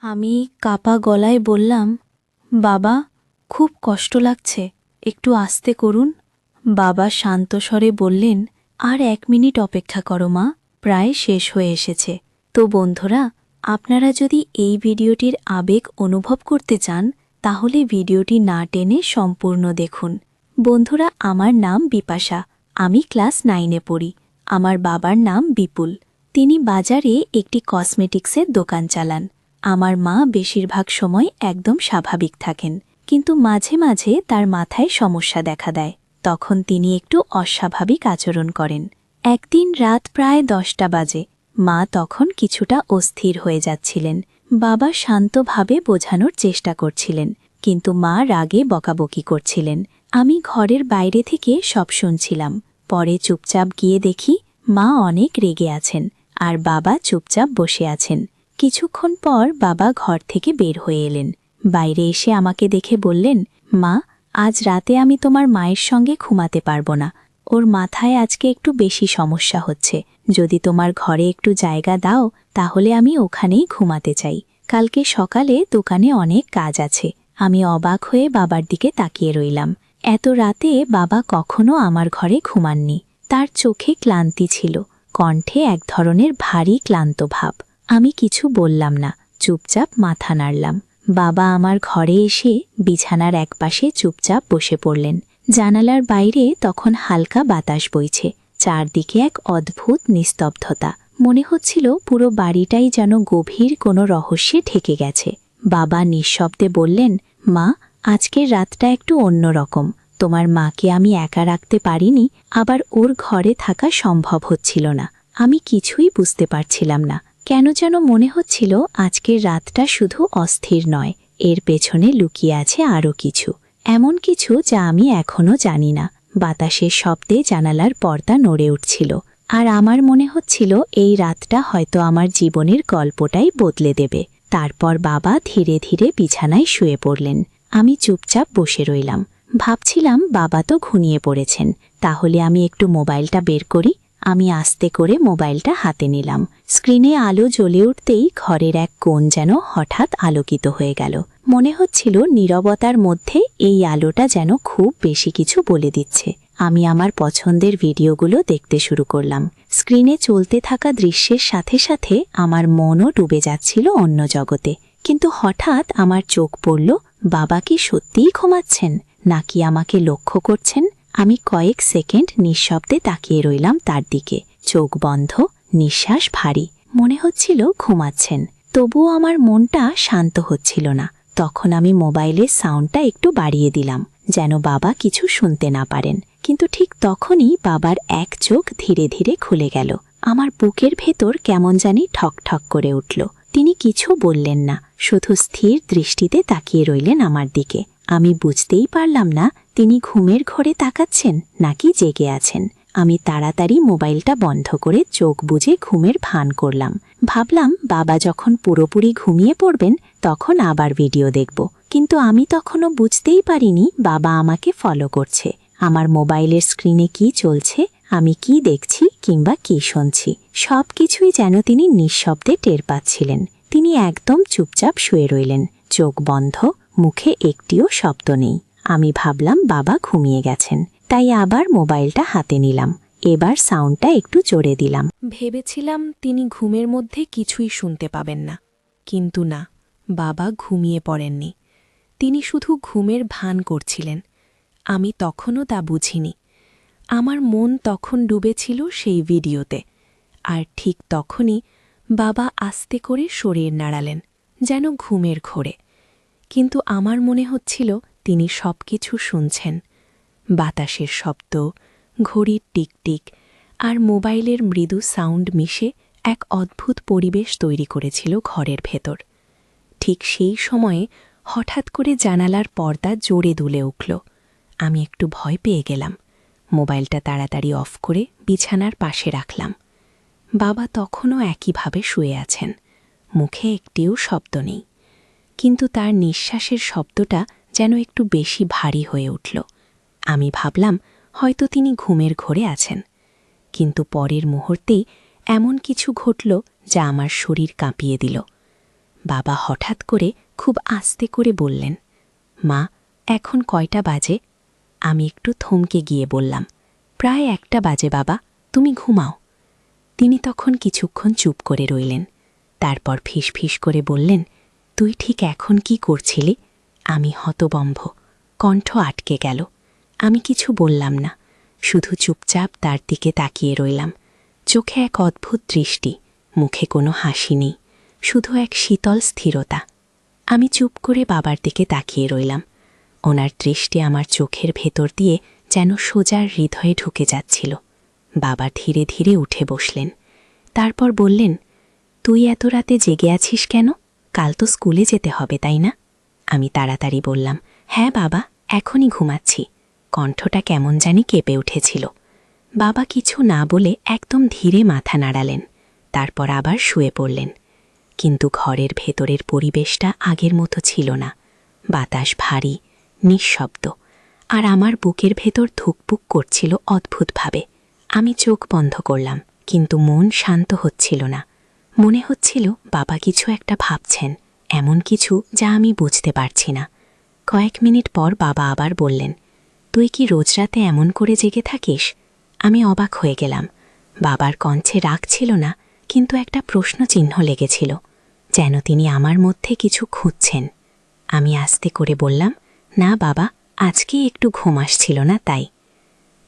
আমি কাপা গলায় বললাম, বাবা, খুব কষ্ট লাগছে, একটু আস্তে করুন। বাবা শান্ত স্বরে বললেন, আর 1 মিনিট অপেক্ষা করো মা, প্রায় শেষ হয়ে এসেছে। তো বন্ধুরা, আপনারা যদি এই ভিডিওটির আবেগ অনুভব করতে চান তাহলে ভিডিওটি না টেনে সম্পূর্ণ দেখুন। বন্ধুরা, আমার নাম বিপাশা, আমি ক্লাস 9-এ পড়ি। আমার বাবার নাম বিপুল, তিনি বাজারে একটি কসমেটিক্সের দোকান চালান। আমার মা বেশিরভাগ সময় একদম স্বাভাবিক থাকেন, কিন্তু মাঝে মাঝে তার মাথায় সমস্যা দেখা দেয়, তখন তিনি একটু অস্বাভাবিক আচরণ করেন। একদিন রাত প্রায় 10টা বাজে, মা তখন কিছুটা অস্থির হয়ে যাচ্ছিলেন। বাবা শান্তভাবে বোঝানোর চেষ্টা করছিলেন, কিন্তু মা রাগে বকাবকি করছিলেন। আমি ঘরের বাইরে থেকে সব শুনছিলাম। পরে চুপচাপ গিয়ে দেখি মা অনেক রেগে আছেন আর বাবা চুপচাপ বসে আছেন। কিছুক্ষণ পর বাবা ঘর থেকে বের হয়ে এলেন। বাইরে এসে আমাকে দেখে বললেন, মা, আজ রাতে আমি তোমার মায়ের সঙ্গে ঘুমাতে পারবো না। ওর মাথায় আজকে একটু বেশি সমস্যা হচ্ছে। যদি তোমার ঘরে একটু জায়গা দাও তাহলে আমি ওখানেই ঘুমাতে চাই। কালকে সকালে দোকানে অনেক কাজ আছে। আমি অবাক হয়ে বাবার দিকে তাকিয়ে রইলাম। এত রাতে বাবা কখনো আমার ঘরে ঘুমাননি। তার চোখে ক্লান্তি ছিল, কণ্ঠে এক ধরনের ভারী ক্লান্ত ভাব। আমি কিছু বললাম না, চুপচাপ মাথা নাড়লাম। বাবা আমার ঘরে এসে বিছানার একপাশে চুপচাপ বসে পড়লেন। জানালার বাইরে তখন হালকা বাতাস বইছে, চারদিকে এক অদ্ভুত নিস্তব্ধতা। মনে হচ্ছিল পুরো বাড়িটাই যেন গভীর কোনো রহস্যে ঢেকে গেছে। বাবা নিঃশব্দে বললেন, মা, আজকের রাতটা একটু অন্যরকম। তোমার মাকে আমি একা রাখতে পারিনি, আবার ওর ঘরে থাকা সম্ভব হচ্ছিল না। আমি কিছুই বুঝতে পারছিলাম না। কেন যেন মনে হচ্ছিল আজকের রাতটা শুধু অস্থির নয়, এর পেছনে লুকিয়ে আছে আরও কিছু, এমন কিছু যা আমি এখনও জানি না। বাতাসের শব্দে জানালার পর্দা নড়ে উঠছিল, আর আমার মনে হচ্ছিল এই রাতটা হয়তো আমার জীবনের গল্পটাই বদলে দেবে। তারপর বাবা ধীরে ধীরে বিছানায় শুয়ে পড়লেন। আমি চুপচাপ বসে রইলাম। ভাবছিলাম বাবা তো ঘুমিয়ে পড়েছেন, তাহলে আমি একটু মোবাইলটা বের করি। আমি আস্তে করে মোবাইলটা হাতে নিলাম। স্ক্রিনে আলো জ্বলে উঠতেই ঘরের এক কোণ যেন হঠাৎ আলোকিত হয়ে গেল। মনে হচ্ছিল নীরবতার মধ্যে এই আলোটা যেন খুব বেশি কিছু বলে দিচ্ছে। আমি আমার পছন্দের ভিডিওগুলো দেখতে শুরু করলাম। স্ক্রিনে চলতে থাকা দৃশ্যের সাথে সাথে আমার মনও ডুবে যাচ্ছিল অন্য জগতে। কিন্তু হঠাৎ আমার চোখ পড়ল, বাবা কি সত্যিই ঘুমাচ্ছেন নাকি আমাকে লক্ষ্য করছেন? আমি কয়েক সেকেন্ড নিঃশব্দে তাকিয়ে রইলাম তার দিকে, চোখ বন্ধ, নিঃশ্বাস ভারী। মনে হচ্ছিল ঘুমাচ্ছেন, তবুও আমার মনটা শান্ত হচ্ছিল না। তখন আমি মোবাইলের সাউন্ডটা একটু বাড়িয়ে দিলাম, যেন বাবা কিছু শুনতে না পারেন। কিন্তু ঠিক তখনই বাবার এক চোখ ধীরে ধীরে খুলে গেল। আমার বুকের ভেতর কেমন জানি ঠক ঠক করে উঠল। তিনি কিছু বললেন না, শুধু স্থির দৃষ্টিতে তাকিয়ে রইলেন আমার দিকে। আমি বুঝতেই পারলাম না তিনি ঘুমের ঘোরে তাকাচ্ছেন নাকি জেগে আছেন। আমি তাড়াতাড়ি মোবাইলটা বন্ধ করে চোখ বুজে ঘুমের ভান করলাম। ভাবলাম বাবা যখন পুরোপুরি ঘুমিয়ে পড়বেন তখন আবার ভিডিও দেখব। কিন্তু আমি তখনও বুঝতেই পারিনি বাবা আমাকে ফলো করছে। আমার মোবাইলের স্ক্রিনে কি চলছে, আমি কি দেখছি কিংবা কি শুনছি, সব কিছুই যেন তিনি নিঃশব্দে টের পাচ্ছিলেন। তিনি একদম চুপচাপ শুয়ে রইলেন, চোখ বন্ধ, মুখে একটিও শব্দ নেই। আমি ভাবলাম বাবা ঘুমিয়ে গেছেন, তাই আবার মোবাইলটা হাতে নিলাম। এবার সাউন্ডটা একটু জোরে দিলাম। ভেবেছিলাম তিনি ঘুমের মধ্যে কিছুই শুনতে পাবেন না, কিন্তু না, বাবা ঘুমিয়ে পড়েননি। তিনি শুধু ঘুমের ভান করছিলেন। আমি তখনও তা বুঝিনি। আমার মন তখন ডুবেছিল সেই ভিডিওতে। আর ঠিক তখনই বাবা আস্তে করে শরীর নাড়ালেন, যেন ঘুমের ঘোরে। কিন্তু আমার মনে হচ্ছিল তিনি সব কিছু শুনছেন। বাতাসের শব্দ, ঘড়ির টিকটিক আর মোবাইলের মৃদু সাউন্ড মিশে এক অদ্ভুত পরিবেশ তৈরি করেছিল ঘরের ভেতর। ঠিক সেই সময়ে হঠাৎ করে জানালার পর্দা জোরে দুলে উঠল। আমি একটু ভয় পেয়ে গেলাম। মোবাইলটা তাড়াতাড়ি অফ করে বিছানার পাশে রাখলাম। বাবা তখনও একইভাবে শুয়ে আছেন, মুখে একটিও শব্দ নেই। কিন্তু তার নিঃশ্বাসের শব্দটা যেন একটু বেশি ভারী হয়ে উঠল। আমি ভাবলাম হয়তো তিনি ঘুমের ঘোরে আছেন। কিন্তু পরের মুহূর্তেই এমন কিছু ঘটল যা আমার শরীর কাঁপিয়ে দিল। বাবা হঠাৎ করে খুব আস্তে করে বললেন, মা, এখন কয়টা বাজে? আমি একটু থমকে গিয়ে বললাম, প্রায় 1টা বাজে বাবা, তুমি ঘুমাও। তিনি তখন কিছুক্ষণ চুপ করে রইলেন। তারপর ফিসফিস করে বললেন, তুই ঠিক এখন কি করছিলি? আমি হতবম্ব, কণ্ঠ আটকে গেল। আমি কিছু বললাম না, শুধু চুপচাপ তার দিকে তাকিয়ে রইলাম। চোখে এক অদ্ভুত দৃষ্টি, মুখে কোনো হাসি নেই, শুধু এক শীতল স্থিরতা। আমি চুপ করে বাবার দিকে তাকিয়ে রইলাম। ওনার দৃষ্টি আমার চোখের ভেতর দিয়ে যেন সোজার হৃদয়ে ঢুকে যাচ্ছিল। বাবা ধীরে ধীরে উঠে বসলেন। তারপর বললেন, তুই এত রাতে জেগে আছিস কেন? কাল তো স্কুলে যেতে হবে, তাই না? আমি তাড়াতাড়ি বললাম, হ্যাঁ বাবা, এখনই ঘুমাচ্ছি। কণ্ঠটা কেমন জানি কেঁপে উঠেছিল। বাবা কিছু না বলে একদম ধীরে মাথা নাড়ালেন। তারপর আবার শুয়ে পড়লেন। কিন্তু ঘরের ভেতরের পরিবেশটা আগের মতো ছিল না। বাতাস ভারী, নিঃশব্দ, আর আমার বুকের ভেতর ধুকপুক করছিল অদ্ভুতভাবে। আমি চোখ বন্ধ করলাম, কিন্তু মন শান্ত হচ্ছিল না। মনে হচ্ছিল বাবা কিছু একটা ভাবছেন, এমন কিছু যা আমি বুঝতে পারছি না। কয়েক মিনিট পর বাবা আবার বললেন, তুই কি রোজ রাতে এমন করে জেগে থাকিস? আমি অবাক হয়ে গেলাম। বাবার কণ্ঠে রাগ ছিল না, কিন্তু একটা প্রশ্নচিহ্ন লেগেছিল, যেন তিনি আমার মধ্যে কিছু খুঁজছেন। আমি আস্তে করে বললাম, না বাবা, আজকে একটু ঘুম আসছিল না তাই।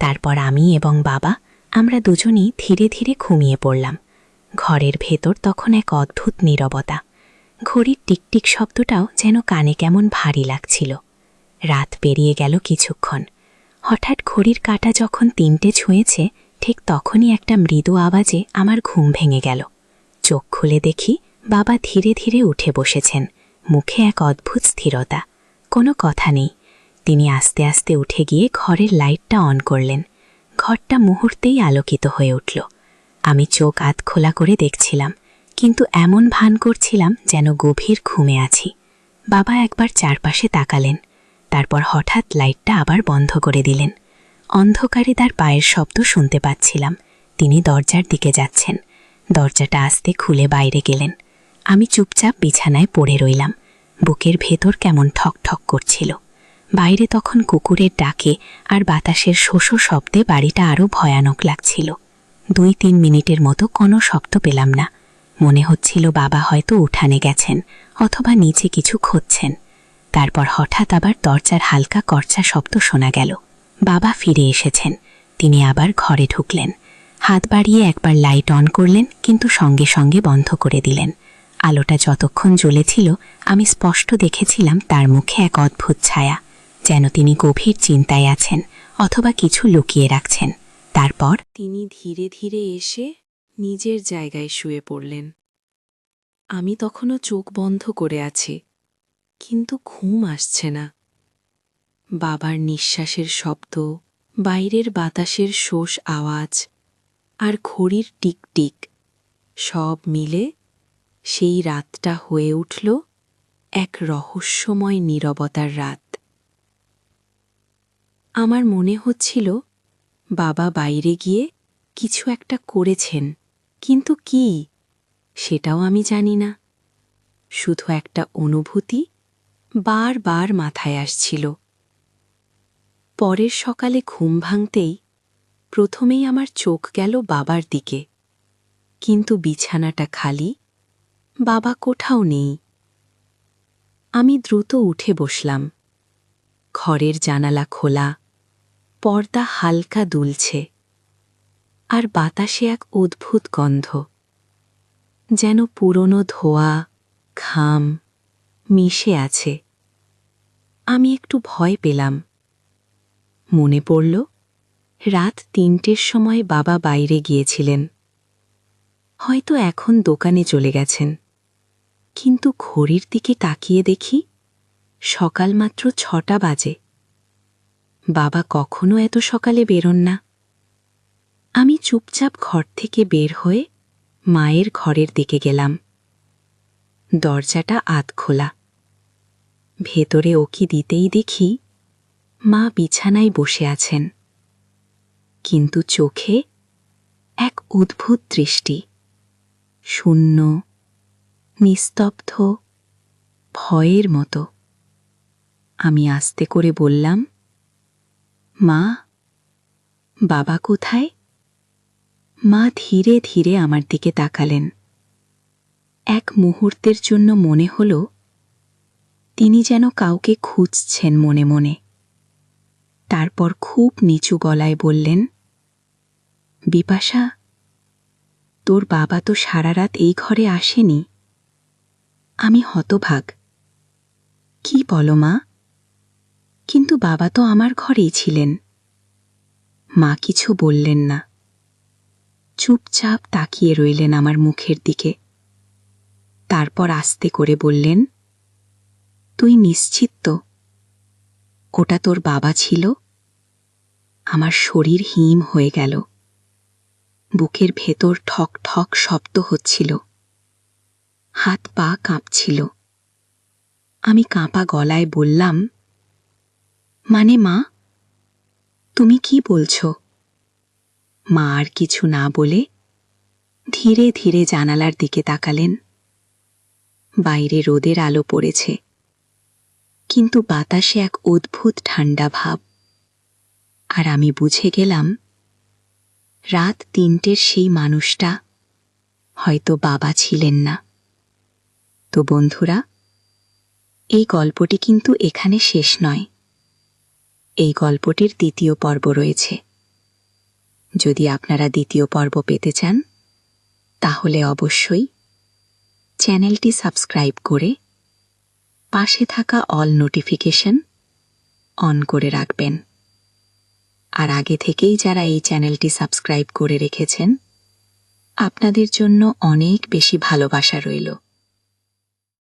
তারপর আমি এবং বাবা আমরা দুজনেই ধীরে ধীরে ঘুমিয়ে পড়লাম। ঘরের ভেতর তখন এক অদ্ভুত নীরবতা। ঘড়ির টিকটিক শব্দটাও যেন কানে কেমন ভারী লাগছিল। রাত পেরিয়ে গেল কিছুক্ষণ। হঠাৎ ঘড়ির কাঁটা যখন 3টে ছুঁয়েছে, ঠিক তখনই একটা মৃদু আওয়াজে আমার ঘুম ভেঙে গেল। চোখ খুলে দেখি বাবা ধীরে ধীরে উঠে বসেছেন, মুখে এক অদ্ভুত স্থিরতা। কোনো কথা নেই। তিনি আস্তে আস্তে উঠে গিয়ে ঘরের লাইটটা অন করলেন। ঘরটা মুহূর্তেই আলোকিত হয়ে উঠল। আমি চোখ আধ খোলা করে দেখছিলাম, কিন্তু এমন ভান করছিলাম যেন গভীর ঘুমে আছি। বাবা একবার চারপাশে তাকালেন, তারপর হঠাৎ লাইটটা আবার বন্ধ করে দিলেন। অন্ধকারে তার পায়ের শব্দ শুনতে পাচ্ছিলাম। তিনি দরজার দিকে যাচ্ছেন। দরজাটা আস্তে খুলে বাইরে গেলেন। আমি চুপচাপ বিছানায় পড়ে রইলাম। বুকের ভেতর কেমন ঠক ঠক করছিল। বাইরে তখন কুকুরের ডাকে আর বাতাসের শোষো শব্দে বাড়িটা আরও ভয়ানক লাগছিল। 2-3 মিনিটের মতো কোনো শব্দ পেলাম না। মনে হচ্ছিল বাবা হয়তো উঠানে গেছেন অথবা নিচে কিছু খুঁজছেন। তারপর হঠাৎ আবার দরজার হালকা কর্চা শব্দ শোনা গেল। বাবা ফিরে এসেছেন। তিনি আবার ঘরে ঢুকলেন। হাত বাড়িয়ে একবার লাইট অন করলেন, কিন্তু সঙ্গে সঙ্গে বন্ধ করে দিলেন। আলোটা যতক্ষণ জ্বলেছিল আমি স্পষ্ট দেখেছিলাম তার মুখে এক অদ্ভুত ছায়া, যেন তিনি গভীর চিন্তায় আছেন অথবা কিছু লুকিয়ে রাখছেন। তারপর তিনি ধীরে ধীরে এসে নিজের জায়গায় শুয়ে পড়লেন। আমি তখনও চোখ বন্ধ করে আছি, কিন্তু ঘুম আসছে না। বাবার নিঃশ্বাসের শব্দ, বাইরের বাতাসের শোষ আওয়াজ আর ঘড়ির টিকটিক সব মিলে সেই রাতটা হয়ে উঠল এক রহস্যময় নীরবতার রাত। আমার মনে হচ্ছিল বাবা বাইরে গিয়ে কিছু একটা করেছেন, কিন্তু কি সেটাও আমি জানি না। শুধু একটা অনুভূতি বারবার মাথায় আসছিল। পরের সকালে ঘুম ভাঙতেই প্রথমেই আমার চোখ গেল বাবার দিকে, কিন্তু বিছানাটা খালি, বাবা কোথাও নেই। আমি দ্রুত উঠে বসলাম। ঘরের জানালা খোলা, পর্দা হালকা দুলছে, আর বাতাসে এক অদ্ভুত গন্ধ, যেন পুরনো ধোয়া, ঘাম মিশে আছে। আমি একটু ভয় পেলাম। মনে পড়ল রাত 3টের সময় বাবা বাইরে গিয়েছিলেন। হয়তো এখন দোকানে চলে গেছেন। কিন্তু ঘড়ির দিকে তাকিয়ে দেখি সকাল মাত্র 6টা বাজে। বাবা কখনো এত সকালে বেরোন না। আমি চুপচাপ ঘর থেকে বের হয়ে মায়ের ঘরের দিকে গেলাম। দরজাটা আধ খোলা। ভেতরে ওকি দিতেই দেখি মা বিছানায় বসে আছেন, কিন্তু চোখে এক অদ্ভুত দৃষ্টি, শূন্য, নিস্তব্ধ, ভয়ের মতো। আমি আস্তে করে বললাম, মা, বাবা কোথায়? মা ধীরে ধীরে আমার দিকে তাকালেন। এক মুহূর্তের জন্য মনে হল তিনি যেন কাউকে খুঁজছেন মনে মনে। তারপর খুব নিচু গলায় বললেন, বিপাশা, তোর বাবা তো সারা রাত এই ঘরে আসেনি। আমি হতভাগ। কি বলো মা? কিন্তু বাবা তো আমার ঘরেই ছিলেন। মা কিছু বললেন না, চুপচাপ তাকিয়ে রইলেন আমার মুখের দিকে। তারপর আস্তে করে বললেন, তুই নিশ্চিত তো ওটা তোর বাবা ছিল? আমার শরীর হিম হয়ে গেল। বুকের ভেতর ঠক ঠক শব্দ হচ্ছিল, হাত পা কাঁপছিল। আমি কাঁপা গলায় বললাম, মানে মা, তুমি কি বলছো? মা আর কিছু না বলে ধীরে ধীরে জানালার দিকে তাকালেন। বাইরে রোদের আলো পড়েছে, কিন্তু বাতাসে এক অদ্ভুত ঠান্ডা ভাব। আর আমি বুঝে গেলাম, রাত ৩টের সেই মানুষটা হয়তো বাবা ছিলেন না। তো বন্ধুরা, এই গল্পটি কিন্তু এখানে শেষ নয়। এই গল্পটির দ্বিতীয় পর্ব রয়েছে। যদি আপনারা দ্বিতীয় পর্ব পেতে চান, তাহলে অবশ্যই চ্যানেলটি সাবস্ক্রাইব করে পাশে থাকা অল নোটিফিকেশন অন করে রাখবেন। আর আগে থেকেই যারা এই চ্যানেলটি সাবস্ক্রাইব করে রেখেছেন, আপনাদের জন্য অনেক বেশি ভালোবাসা রইল।